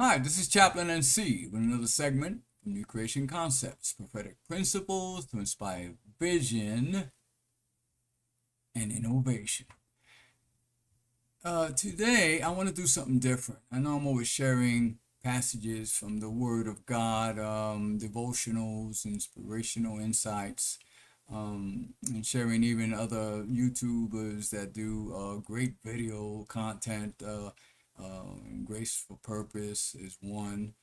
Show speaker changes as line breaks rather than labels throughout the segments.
Hi, this is Chaplain NC with another segment from New Creation Concepts, prophetic principles to inspire vision and innovation. Today, I want to do something different. I know I'm always sharing passages from the Word of God, devotionals, inspirational insights, and sharing even other YouTubers that do great video content. Grace for Purpose is one.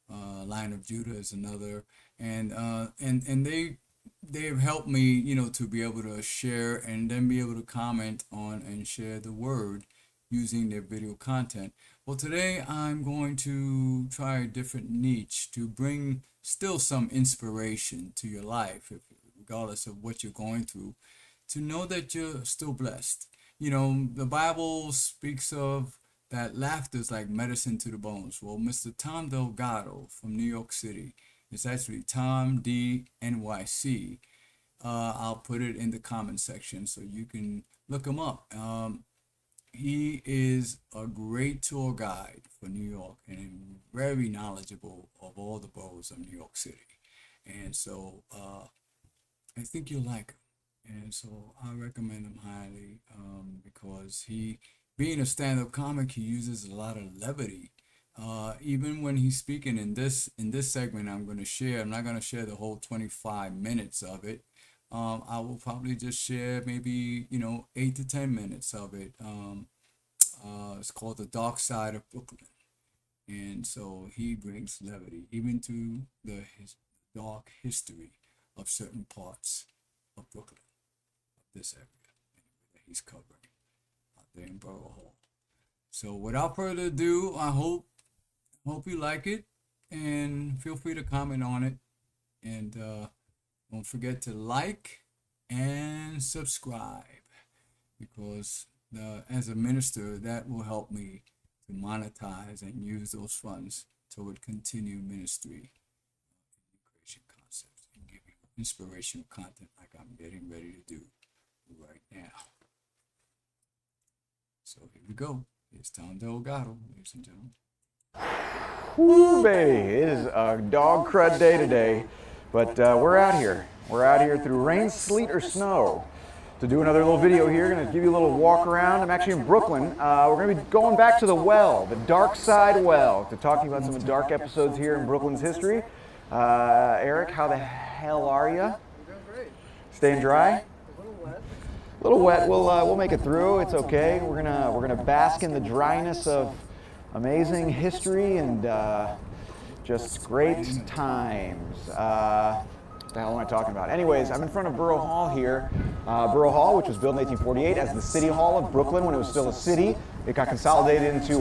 Line of Judah is another, and they have helped me, to be able to share and then be able to comment on and share the word using their video content. Well, today I'm going to try a different niche to bring still some inspiration to your life, regardless of what you're going through, to know that you're still blessed. The Bible speaks of that laughter is like medicine to the bones. Well, Mr. Tom Delgado from New York City, it's actually Tom DNYC. I'll put it in the comment section so you can look him up. He is a great tour guide for New York and very knowledgeable of all the boroughs of New York City. And so I think you'll like him. And so I recommend him highly because being a stand-up comic, he uses a lot of levity. Even when he's speaking in this segment, I'm not going to share the whole 25 minutes of it. I will probably just share maybe 8 to 10 minutes of it. It's called the Darkside of Brooklyn, and so he brings levity even to his dark history of certain parts of Brooklyn, of this area that he's covering there in Borough Hall. So without further ado, I hope you like it, and feel free to comment on it, and don't forget to like and subscribe, because as a minister, that will help me to monetize and use those funds toward continued ministry in creation concepts and give you inspirational content like I'm getting ready to do right now. So here we go. It's Tom Delgado, ladies and gentlemen.
Woo, baby. It is a dog crud day today, but we're out here. We're out here through rain, sleet, or snow to do another little video here. Going to give you a little walk around. I'm actually in Brooklyn. We're going to be going back to the well, the Darkside well, to talking about some of the dark episodes here in Brooklyn's history. Eric, how the hell are you?
I'm doing great.
Staying dry?
A little wet.
A little wet. We'll make it through. It's okay. We're gonna bask in the dryness of amazing history and just great times. What the hell am I talking about? Anyways, I'm in front of Borough Hall here. Borough Hall, which was built in 1848 as the City Hall of Brooklyn when it was still a city. It got consolidated into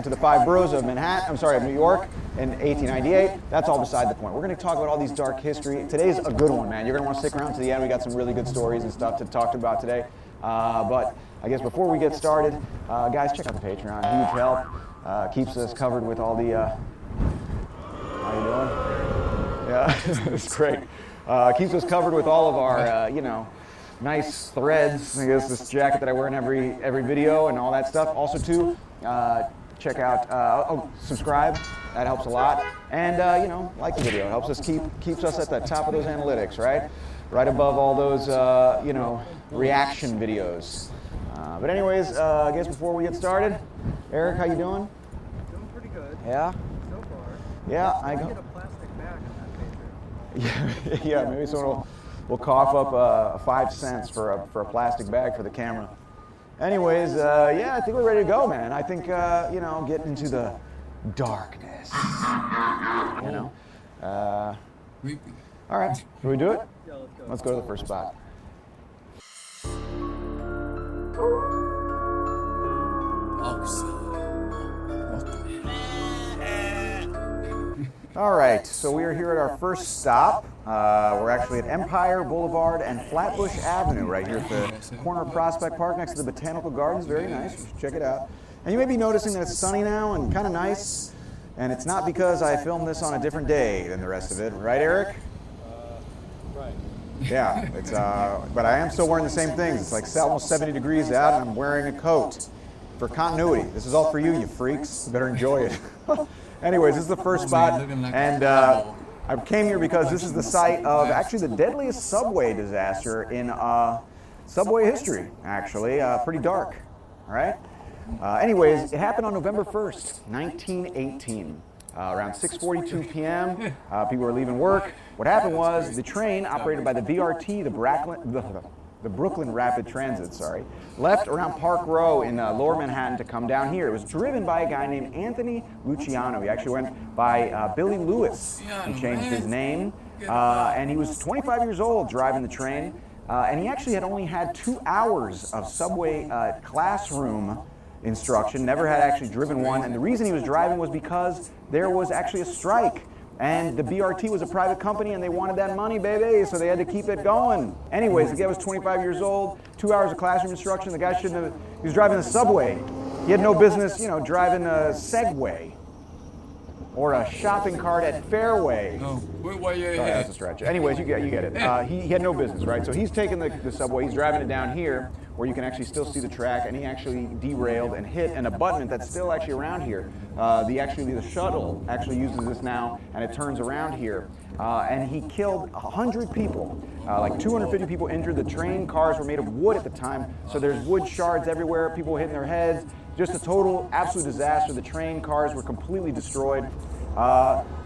the 5 boroughs of New York in 1898. That's all beside the point. We're going to talk about all these dark history. Today's a good one, man. You're going to want to stick around to the end. We got some really good stories and stuff to talk about today. But I guess before we get started, guys, check out the Patreon. Huge help. Keeps us covered with all the... how you doing? Yeah, it's great. Keeps us covered with all of our, nice threads. I guess this jacket that I wear in every video and all that stuff. Also, too, check out, subscribe. That helps a lot. And like the video. It helps us keeps us at the top of those analytics, right? Right above all those, reaction videos. But anyways, I guess before we get started, Eric, how you doing?
Doing pretty good.
Yeah.
So far.
Yeah,
I get a plastic bag on that picture.
Yeah, maybe someone will cough up 5 cents for a plastic bag for the camera. Anyways, yeah, I think we're ready to go, man. I think get into the darkness.
Creepy.
All right, should we do it?
Yeah, let's go.
Let's go to the first spot. All right, so we are here at our first stop. We're actually at Empire Boulevard and Flatbush Avenue right here at the corner of Prospect Park next to the Botanical Gardens. Very nice. You should check it out. And you may be noticing that it's sunny now and kind of nice. And it's not because I filmed this on a different day than the rest of it. Right, Eric?
Right.
Yeah, it's, but I am still wearing the same things. It's like almost 70 degrees out and I'm wearing a coat. For continuity. This is all for you, you freaks. You better enjoy it. Anyways, this is the first spot,
looking like
and
a
I came here because this is the site of actually the deadliest subway disaster in subway history, actually. Pretty dark, all right? Anyways, it happened on November 1st, 1918. Around 6:42 p.m., people were leaving work. What happened was the train operated by the BRT, the Brooklyn Rapid Transit, left around Park Row in Lower Manhattan to come down here. It was driven by a guy named Anthony Luciano. He actually went by Billy Lewis. He changed his name, and he was 25 years old driving the train, and he actually had only had 2 hours of subway classroom instruction, never had actually driven one, and the reason he was driving was because there was actually a strike. And the BRT was a private company and they wanted that money, baby, so they had to keep it going. Anyways, the guy was 25 years old, 2 hours of classroom instruction. The guy shouldn't have, he was driving the subway. He had no business, you know, driving a Segway or a shopping cart at Fairway.
No, where you
Sorry, that's a stretch. Anyways, you get it. He had no business, right? So he's taking the subway, he's driving it down here where you can actually still see the track, and he actually derailed and hit an abutment that's still actually around here. The shuttle actually uses this now, and it turns around here. And he killed 100 people, like 250 people injured. The train cars were made of wood at the time, so there's wood shards everywhere, people hitting their heads. Just a total, absolute disaster. The train cars were completely destroyed.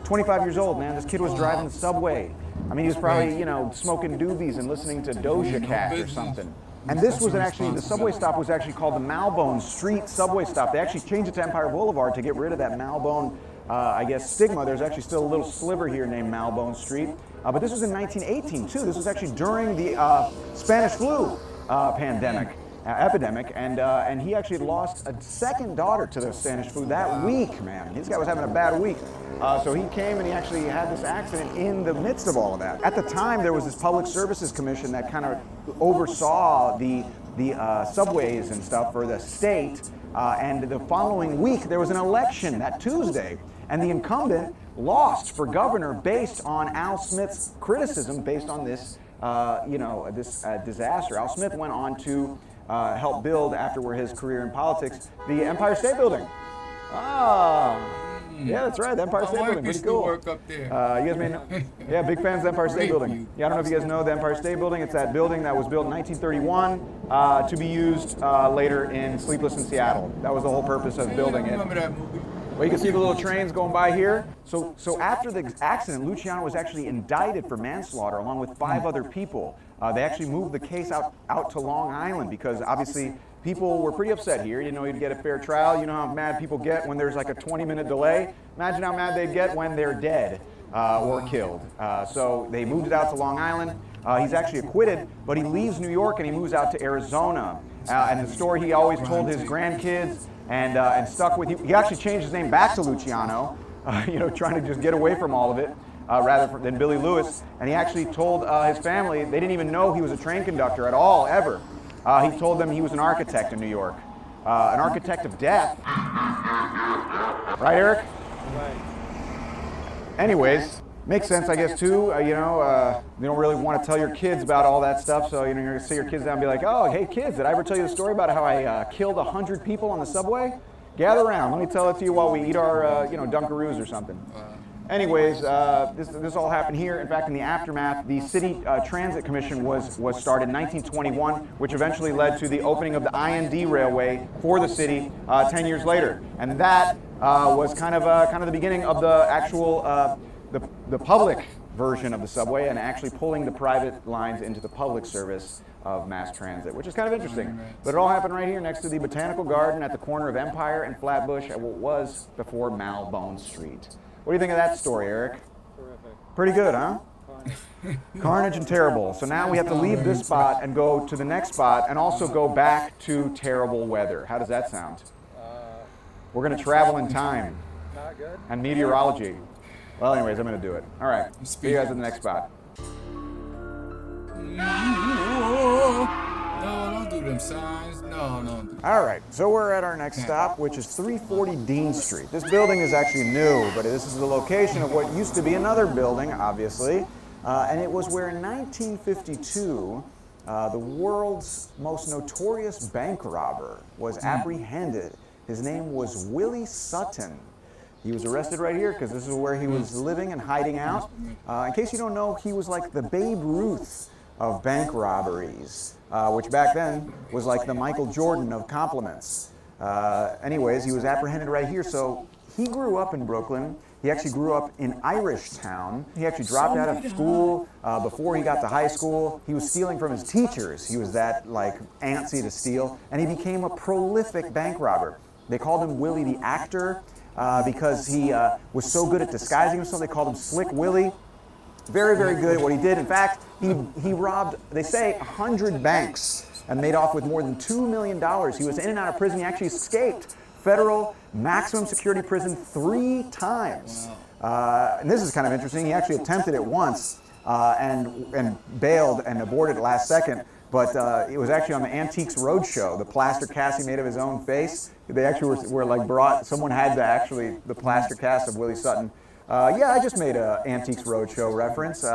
25 years old, man. This kid was driving the subway. I mean, he was probably, you know, smoking doobies and listening to Doja Cat or something. And this was the subway stop was actually called the Malbone Street subway stop. They actually changed it to Empire Boulevard to get rid of that Malbone, I guess, stigma. There's actually still a little sliver here named Malbone Street. But this was in 1918, too. This was actually during the Spanish flu epidemic, and he actually lost a second daughter to the Spanish flu that week, man. This guy was having a bad week. So he came and he actually had this accident in the midst of all of that. At the time, there was this Public Services Commission that kind of oversaw the subways and stuff for the state. And the following week, there was an election that Tuesday, and the incumbent lost for governor based on Al Smith's criticism based on this, disaster. Al Smith went on to help build, after his career in politics, the Empire State Building. Yeah, that's right, the Empire State Building, pretty cool.
Work up there.
You guys may know, yeah, big fans of the Empire State Building. Yeah, I don't know if you guys know the Empire State Building. It's that building that was built in 1931 to be used later in Sleepless in Seattle. That was the whole purpose of building it.
Remember that movie?
Well, you can see the little trains going by here. So after the accident, Luciano was actually indicted for manslaughter along with 5 other people. They actually moved the case out to Long Island because obviously people were pretty upset here. You didn't know you'd get a fair trial. You know how mad people get when there's like a 20-minute delay? Imagine how mad they'd get when they're dead or killed. So they moved it out to Long Island. He's actually acquitted, but he leaves New York and he moves out to Arizona. And the story he always told his grandkids and stuck with. He actually changed his name back to Luciano, trying to just get away from all of it. Rather than Billy Lewis, and he actually told his family they didn't even know he was a train conductor at all, ever. He told them he was an architect in New York, an architect of death. Right, Eric?
Right.
Anyways, makes sense, I guess, too. You don't really want to tell your kids about all that stuff, so you're going to sit your kids down and be like, oh, hey, kids, did I ever tell you the story about how I killed 100 people on the subway? Gather around. Let me tell it to you while we eat our, Dunkaroos or something. Anyways, this all happened here. In fact, in the aftermath, the City Transit Commission was started in 1921, which eventually led to the opening of the IND Railway for the city 10 years later. And that was kind of the beginning of the actual the public version of the subway, and actually pulling the private lines into the public service of mass transit, which is kind of interesting. But it all happened right here next to the Botanical Garden at the corner of Empire and Flatbush at what was before Malbone Street. What do you think of that story, Eric?
Terrific.
Pretty good, huh? Carnage and terrible. So now we have to leave this spot and go to the next spot and also go back to terrible weather. How does that sound? We're going to travel in time
Not good.
and meteorology. Well, anyways, I'm going to do it. All right. See you guys at the next spot.
No, don't do them signs. No, don't do
All right, so we're at our next stop, which is 340 Dean Street. This building is actually new, but this is the location of what used to be another building, obviously. And it was where in 1952, the world's most notorious bank robber was apprehended. His name was Willie Sutton. He was arrested right here because this is where he was living and hiding out. In case you don't know, he was like the Babe Ruth of bank robberies, which back then was like the Michael Jordan of compliments. Anyways, he was apprehended right here. So he grew up in Brooklyn. He actually grew up in Irishtown. He actually dropped out of school before he got to high school. He was stealing from his teachers. He was that like antsy to steal, and he became a prolific bank robber. They called him Willie the Actor because he was so good at disguising himself. They called him Slick Willie. Very, very good at what he did. In fact, he robbed, they say, 100 banks and made off with more than $2 million. He was in and out of prison. He actually escaped federal maximum security prison 3 times. And this is kind of interesting. He actually attempted it once and bailed and aborted last second. But it was actually on the Antiques Roadshow, the plaster cast he made of his own face. They actually were like brought, someone had the plaster cast of Willie Sutton. Yeah, I just made an Antiques Roadshow reference,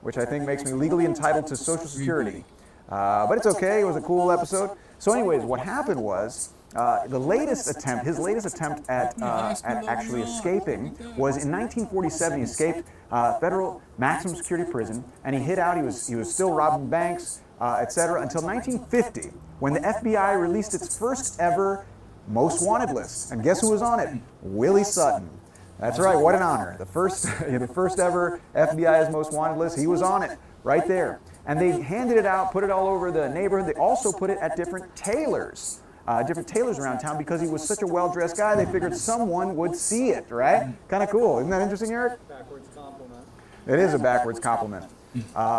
which I think makes me legally entitled to Social Security. But it's okay, it was a cool episode. So anyways, what happened was, his latest attempt at actually escaping was in 1947. He escaped federal maximum security prison, and he hid out. He was still robbing banks, etc. until 1950, when the FBI released its first ever most wanted list. And guess who was on it? Willie Sutton. That's right. What an honor. The first ever FBI's most wanted list. He was on it right there. And they handed it out, put it all over the neighborhood. They also put it at different tailors around town because he was such a well-dressed guy. They figured someone would see it, right? Kind of cool. Isn't that interesting, Eric?
Backwards compliment.
It is a backwards compliment.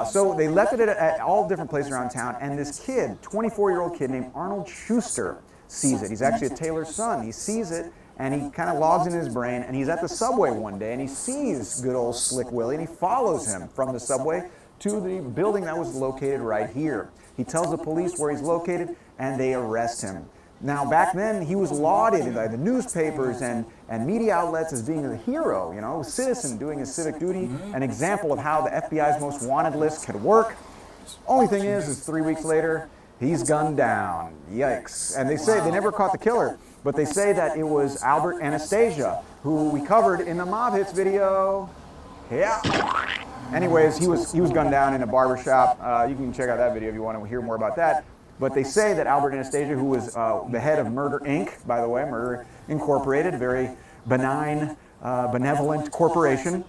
So they left it at all different places around town, and this kid, 24-year-old kid named Arnold Schuster, sees it. He's actually a tailor's son. He sees it, and he kind of logs in his brain, and he's at the subway one day, and he sees good old Slick Willie, and he follows him from the subway to the building that was located right here. He tells the police where he's located, and they arrest him. Now, back then, he was lauded by the newspapers and media outlets as being a hero, you know, a citizen doing his civic duty, an example of how the FBI's most wanted list could work. Only thing is 3 weeks later, he's gunned down. Yikes. And they say they never caught the killer, but they say that it was Albert Anastasia, who we covered in the Mob Hits video. Yeah. Anyways, he was gunned down in a barber shop. You can check out that video if you want to hear more about that. But they say that Albert Anastasia, who was the head of Murder Inc., by the way, Murder Incorporated, very benign, benevolent corporation.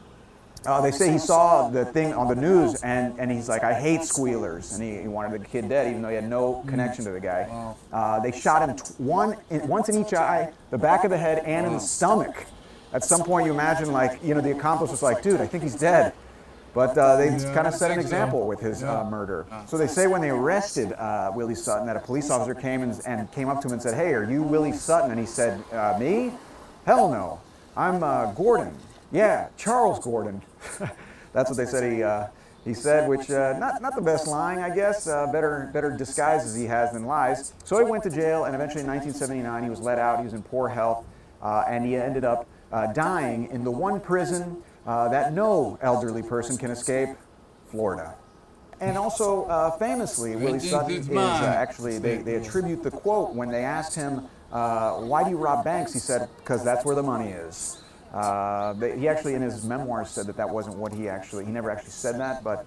They say he saw the thing on the news, and he's like, I hate squealers. And he wanted the kid dead, even though he had no connection to the guy. They shot him once in each eye, the back of the head, and in the stomach. At some point, you imagine, like, you know, the accomplice was like, dude, I think he's dead. But they kind of set an example with his murder. So they say when they arrested Willie Sutton, that a police officer came and came up to him and said, hey, are you Willie Sutton? And he said, me? Hell no. I'm Gordon. Yeah, Charles Gordon. That's what they said he said, which not the best lying, I guess. Better disguises he has than lies. So he went to jail, and eventually in 1979 he was let out. He was in poor health, and he ended up dying in the one prison that no elderly person can escape, Florida. And also, famously, Willie Sutton is actually, they attribute the quote when they asked him, why do you rob banks? He said, because that's where the money is. He actually, in his memoirs, said that wasn't what he never actually said that, but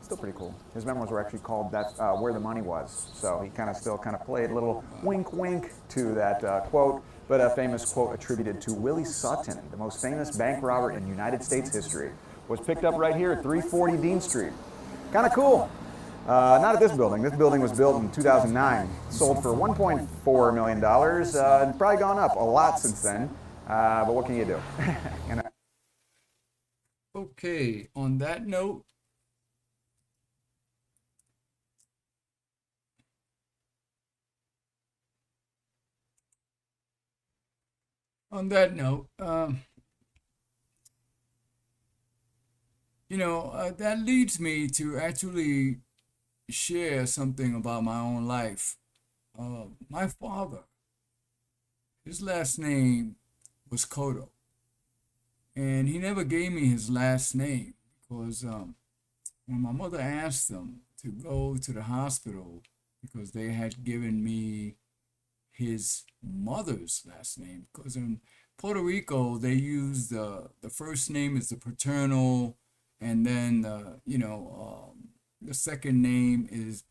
still pretty cool. His memoirs were actually called That's Where the Money Was. So he still played a little wink wink to that quote. But a famous quote attributed to Willie Sutton, the most famous bank robber in United States history, was picked up right here at 340 Dean Street. Kind of cool. Not at this building. This building was built in 2009. Sold for $1.4 million. Probably gone up a lot since then. But what can you do?
Okay, on that note, that leads me to actually share something about my own life. My father, his last name was Cotto, and he never gave me his last name because when my mother asked them to go to the hospital because they had given me his mother's last name, because Puerto Rico, they use the first name is the paternal, and then the second name is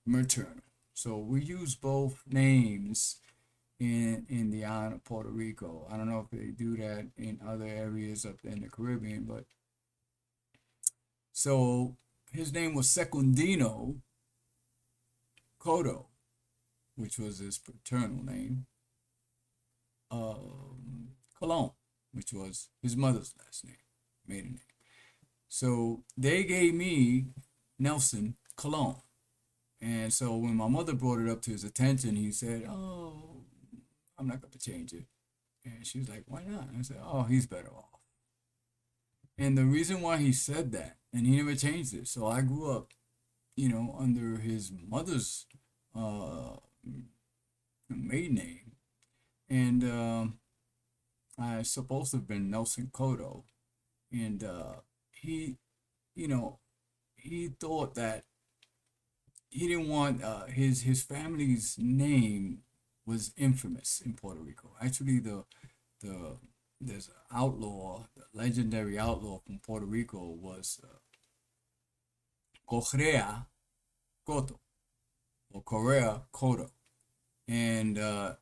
maternal. So we use both names in the island of Puerto Rico. I don't know if they do that in other areas up in the Caribbean, but so his name was Secundino Cotto, which was his paternal name. Colon, which was his mother's last name, maiden name. So they gave me Nelson Colon. And so when my mother brought it up to his attention, he said, "Oh, I'm not going to change it." And she was like, "Why not?" And I said, "Oh, he's better off." And the reason why he said that, and he never changed it. So I grew up, under his mother's maiden name. And I supposed to have been Nelson Cotto. And he, he thought that he didn't want his family's name was infamous in Puerto Rico. Actually, there's an outlaw, the legendary outlaw from Puerto Rico was Correa Cotto or Correa Cotto. And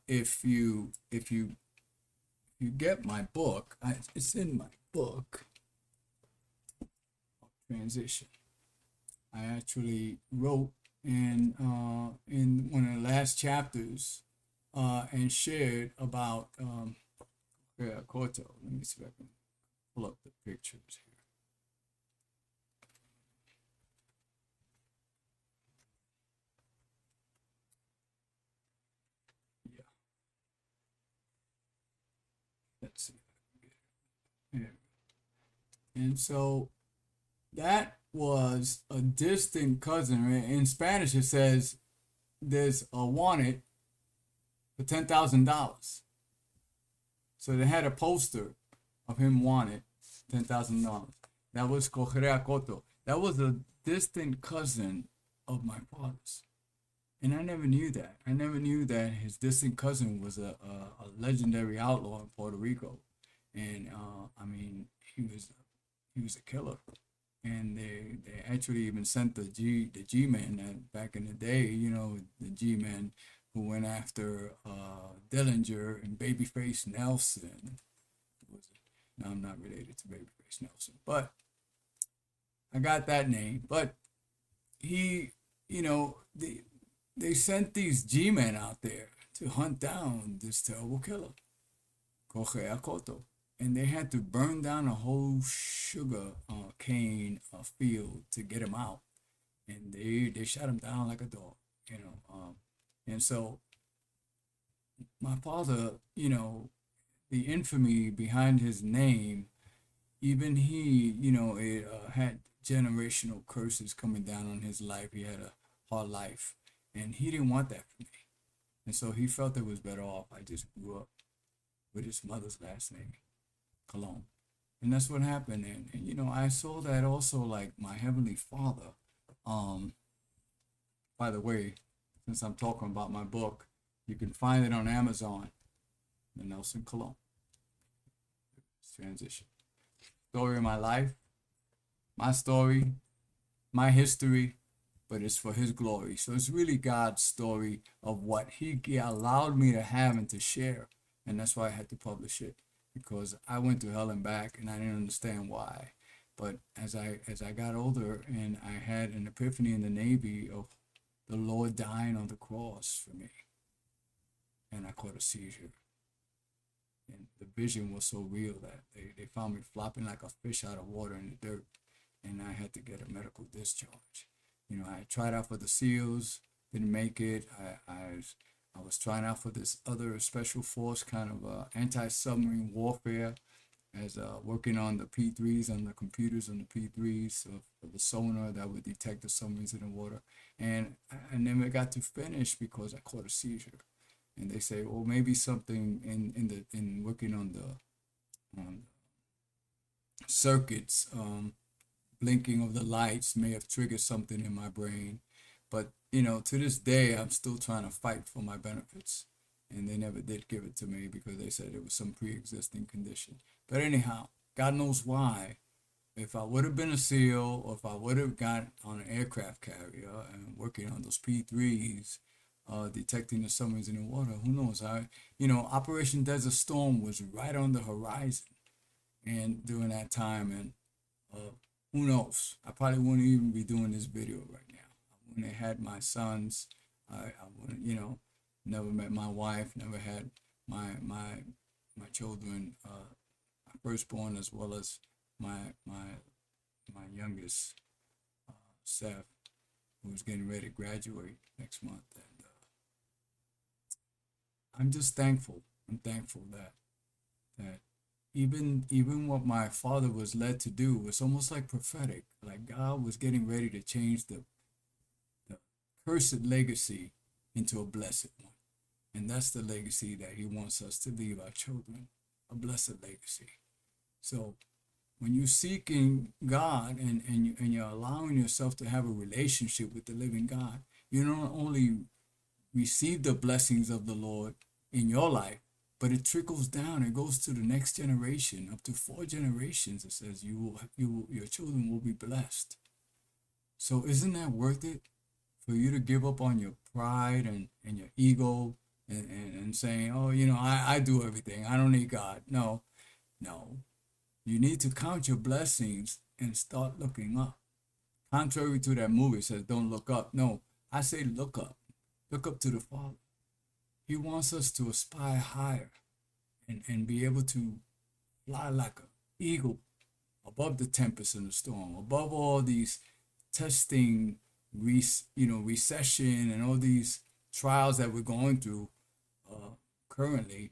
if you get my book, it's in my book, Transition. I actually wrote in one of the last chapters and shared about Corto. Let me see if I can pull up the pictures here. Yeah. Let's see if I can get it. Yeah. And so that was a distant cousin. Right? In Spanish, it says there's a wanted for $10,000. So they had a poster of him wanted $10,000. That was Correa Cotto. That was a distant cousin of my father's. And I never knew that. I never knew that his distant cousin was a legendary outlaw in Puerto Rico. And I mean, he was a killer. And they actually even sent the G-men that back in the day, the G-men who went after Dillinger and Babyface Nelson. No, I'm not related to Babyface Nelson, but I got that name. But he, they sent these G-men out there to hunt down this terrible killer, Correa Cotto. And they had to burn down a whole sugar cane field to get him out. And they shot him down like a dog, And so my father, the infamy behind his name, even he, it had generational curses coming down on his life. He had a hard life. And he didn't want that for me. And so he felt it was better off I just grew up with his mother's last name, Colon. And that's what happened. And I saw that also, like my Heavenly Father. By the way, since I'm talking about my book, you can find it on Amazon, The Nelson Colon. Transition. Story of my life, my story, my history, but it's for his glory. So it's really God's story of what he allowed me to have and to share. And that's why I had to publish it, because I went to hell and back and I didn't understand why. But as I got older and I had an epiphany in the Navy of the Lord dying on the cross for me, and I caught a seizure. And the vision was so real that they found me flopping like a fish out of water in the dirt, and I had to get a medical discharge. I tried out for the SEALs, didn't make it. I was trying out for this other special force kind of anti-submarine warfare, as working on the P3s, on the computers on the P3s of the sonar that would detect the submarines in the water. And I never got to finish because I caught a seizure. And they say, well, maybe something in working on the circuits, blinking of the lights may have triggered something in my brain. But to this day, I'm still trying to fight for my benefits. and they never did give it to me because they said it was some pre-existing condition. But anyhow, God knows why. If I would have been a SEAL, or if I would have got on an aircraft carrier and working on those P3s, detecting the submarines in the water, who knows? Operation Desert Storm was right on the horizon, and during that time, and who knows? I probably wouldn't even be doing this video right now. I wouldn't have had my sons. I wouldn't, never met my wife. Never had my children, my firstborn, as well as my youngest, Seth, who's getting ready to graduate next month. And I'm just thankful. I'm thankful that even what my father was led to do was almost like prophetic. Like God was getting ready to change the cursed legacy into a blessed one. And that's the legacy that he wants us to leave our children, a blessed legacy. So when you're seeking God and you're allowing yourself to have a relationship with the living God, you not only receive the blessings of the Lord in your life, but it trickles down. It goes to the next generation, up to 4 generations. It says your children will be blessed. So isn't that worth it for you to give up on your pride and your ego and saying, oh, I do everything. I don't need God. No. You need to count your blessings and start looking up. Contrary to that movie, it says don't look up. No, I say look up. Look up to the Father. He wants us to aspire higher and be able to fly like an eagle above the tempest and the storm, above all these testing, recession and all these trials that we're going through currently.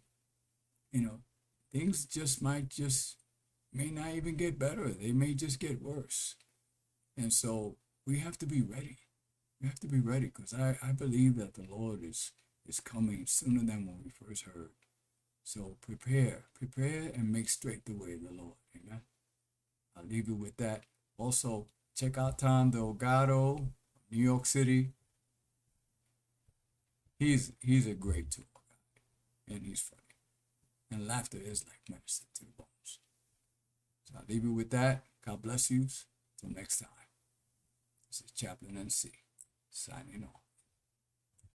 Things may not even get better. They may just get worse. And so we have to be ready. We have to be ready because I believe that the Lord is coming sooner than when we first heard. So prepare and make straight the way of the Lord. Amen. I'll leave you with that. Also, check out Tom Delgado, New York City. He's a great tour guy, and he's funny. And laughter is like medicine to the bones. So I'll leave you with that. God bless you. Till next time. This is Chaplain NC, signing off.